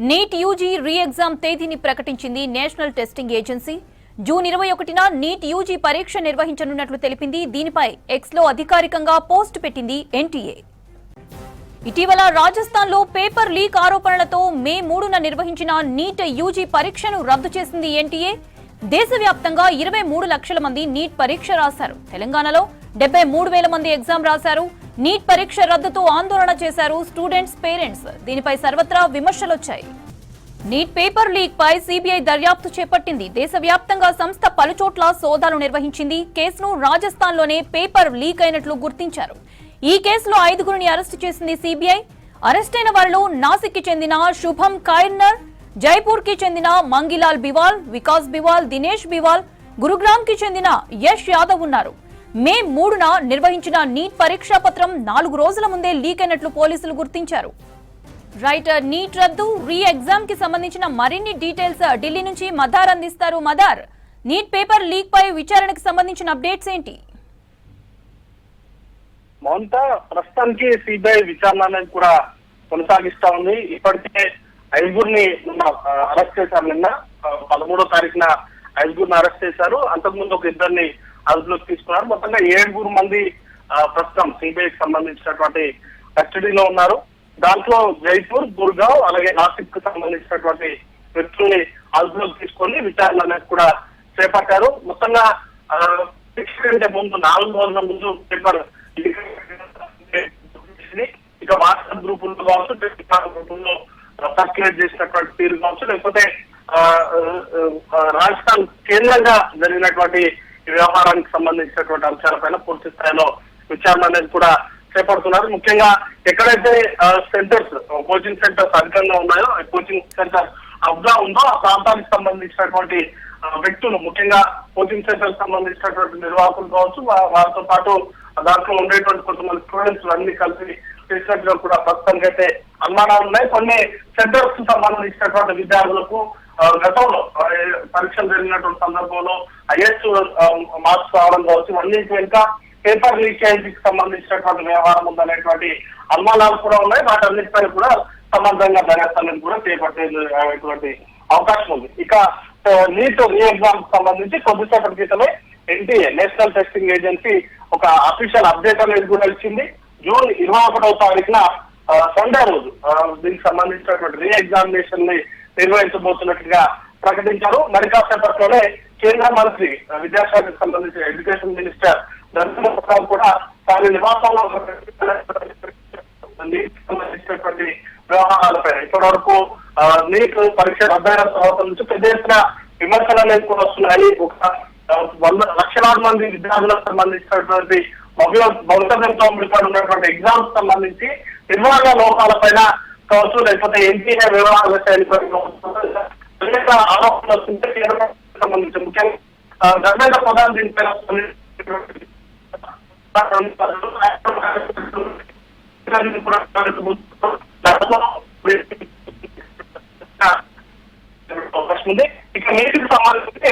NEET UG రీ exam తేదీని ప్రకటించింది national testing agency. June 21న నీట్ యూజీ పరీక్ష నిర్వహించనున్నట్లు తెలిపింది. దీనిపై ఎక్స్లో అధికారికంగా పోస్ట్ పెట్టింది ఎన్టీఏ. ఇటీవల రాజస్థాన్లో పేపర్ లీక్ ఆరోపణలతో మే 3న నిర్వహించిన నీట్ యూజీ పరీక్షను రద్దు చేసింది ఎన్టీఏ. దేశవ్యాప్తంగా 23 లక్షల మంది నీట్ పరీక్ష రాశారు. తెలంగాణలో 73,000 మంది ఎగ్జామ్ రాశారు. నీట్ పరీక్ష రద్దుతో ఆందోళన చేశారు స్టూడెంట్స్, పేరెంట్స్. దీనిపై సర్వత్రా విమర్శలొచ్చాయి. నీట్ పేపర్ లీక్ పై సిబిఐ దర్యాప్తు చేపట్టింది. దేశవ్యాప్తంగా సంస్థ పలుచోట్ల సోదాలు నిర్వహించింది. కేసును రాజస్థాన్లోనే పేపర్ లీక్ అయినట్లు గుర్తించారు. ఈ కేసులో 5గురిని అరెస్టు చేసింది సిబిఐ. అరెస్టైన వారిలో నాసిక్ కి చెందిన శుభం ఖైర్నర్, జైపూర్ కి చెందిన మంగిలాల్ బివాల్, వికాస్ బివాల్, దినేష్ బివాల్, గురుగ్రామ్ కి చెందిన యష్ యాదవ్ ఉన్నారు. మే 3న నిర్వహించిన నీట్ పరీక్షా పత్రం 4 రోజుల ముందే లీక్ అయినట్లు పోలీసులు గుర్తించారు. రైట్, నీట్ రద్దు, రీ ఎగ్జామ్ కి సంబంధించిన మరిన్ని డీటెయిల్స్ ఢిల్లీ నుంచి మదార్ అందిస్తారు. మదార్, నీట్ పేపర్ లీక్ పై విచారణకు సంబంధించిన అప్డేట్స్ ఏంటి? మౌంతా ప్రస్తుతానికి సిబిఐ విచారణ అనేది కూడా కొనసాగిస్తా ఉంది. ఇప్పటికే 5గురిని అరెస్ట్ చేశారు. నిన్న 13వ తారీఖున 5గురిని అరెస్ట్ చేశారు. అంతకుముందు ఒక 2ని అదుపులోకి తీసుకున్నారు. మొత్తంగా 7 మంది ప్రస్తుతం సిబిఐకి సంబంధించినటువంటి కస్టడీలో ఉన్నారు. దాంట్లో జైపూర్, గుర్గావ్ అలాగే నాసిక్ కు సంబంధించినటువంటి వ్యక్తుల్ని అదుపులోకి తీసుకొని విచారణ అనేది కూడా చేపట్టారు. మొత్తంగా శిక్ష కంటే ముందు 4 రోజుల ముందు పేపర్ ఇక వాట్సాప్ గ్రూపుల్లో కావచ్చు, టెలిగ్రామ్ గ్రూపుల్లో సర్క్యులేట్ చేసినటువంటి తీరు కావచ్చు, లేకపోతే రాజస్థాన్ కేంద్రంగా జరిగినటువంటి వ్యవహారానికి సంబంధించినటువంటి అంశాలపైన పూర్తి స్థాయిలో విచారణ అనేది కూడా చేపడుతున్నారు. ముఖ్యంగా ఎక్కడైతే సెంటర్స్, కోచింగ్ సెంటర్స్ అధికంగా ఉన్నాయో, కోచింగ్ సెంటర్ అబ్గా ఉందో ఆ ప్రాంతానికి సంబంధించినటువంటి వ్యక్తులు, ముఖ్యంగా కోచింగ్ సెంటర్ సంబంధించినటువంటి నిర్వాహకులు కావచ్చు, వారితో పాటు దాంట్లో ఉండేటువంటి కొంతమంది స్టూడెంట్స్ అన్ని కలిసి చేసినట్టుగా కూడా ప్రస్తుతానికి అయితే అనుమానాలు ఉన్నాయి. కొన్ని సెంటర్స్ కు సంబంధించినటువంటి విద్యార్థులకు గతంలో పరీక్షలు జరిగినటువంటి సందర్భంలో హైయెస్ట్ మార్క్స్ రావడం కావచ్చు, అన్నింటి వెనుక పేపర్ లీకేజీకి సంబంధించినటువంటి వ్యవహారం ఉందనేటువంటి అనుమానాలు కూడా ఉన్నాయి. వాటన్నిటిపై కూడా సమర్థంగా దర్యాప్తాన్ని కూడా చేపట్టేటువంటి అవకాశం ఉంది. ఇక నీట్ రీ ఎగ్జామ్ కు సంబంధించి కొద్దిసేపటి క్రితమే ఎన్టీఏ, నేషనల్ టెస్టింగ్ ఏజెన్సీ, ఒక అఫీషియల్ అప్డేట్ అనేది కూడా ఇచ్చింది. జూన్ 21వ తారీఖున సండే రోజు దీనికి సంబంధించినటువంటి రీ ఎగ్జామినేషన్ ని నిర్వహించబోతున్నట్టుగా ప్రకటించారు. మరి కాసేపట్లోనే కేంద్ర మంత్రి, విద్యాశాఖకు సంబంధించిన ఎడ్యుకేషన్ మినిస్టర్ ధర్మేంద్ర ప్రసాద్ కూడా వారి నివాసంలో సంబంధించినటువంటి వ్యవహారాలపై ఇప్పటి వరకు నీట్ పరీక్ష రద్దయిన తర్వాత నుంచి పెద్ద ఎత్తున విమర్శలు అనేది కూడా వస్తున్నాయి. ఒక 100 లక్షలాది మంది విద్యార్థులకు సంబంధించినటువంటి భవిష్యత్తుతో ముడిపడి ఉన్నటువంటి ఎగ్జామ్స్ సంబంధించి నిర్వహణ లోపాలపైన కావచ్చు, లేకపోతే ఎన్టీఏ వ్యవహారాల శైలిపై అనేక ఆరోపణలు వస్తుంటే సంబంధించి ముఖ్యంగా ధర్మేంద్ర ప్రధాన్ దీనిపైన అవకాశం ఉంది. ఇక నీటికి సంబంధించి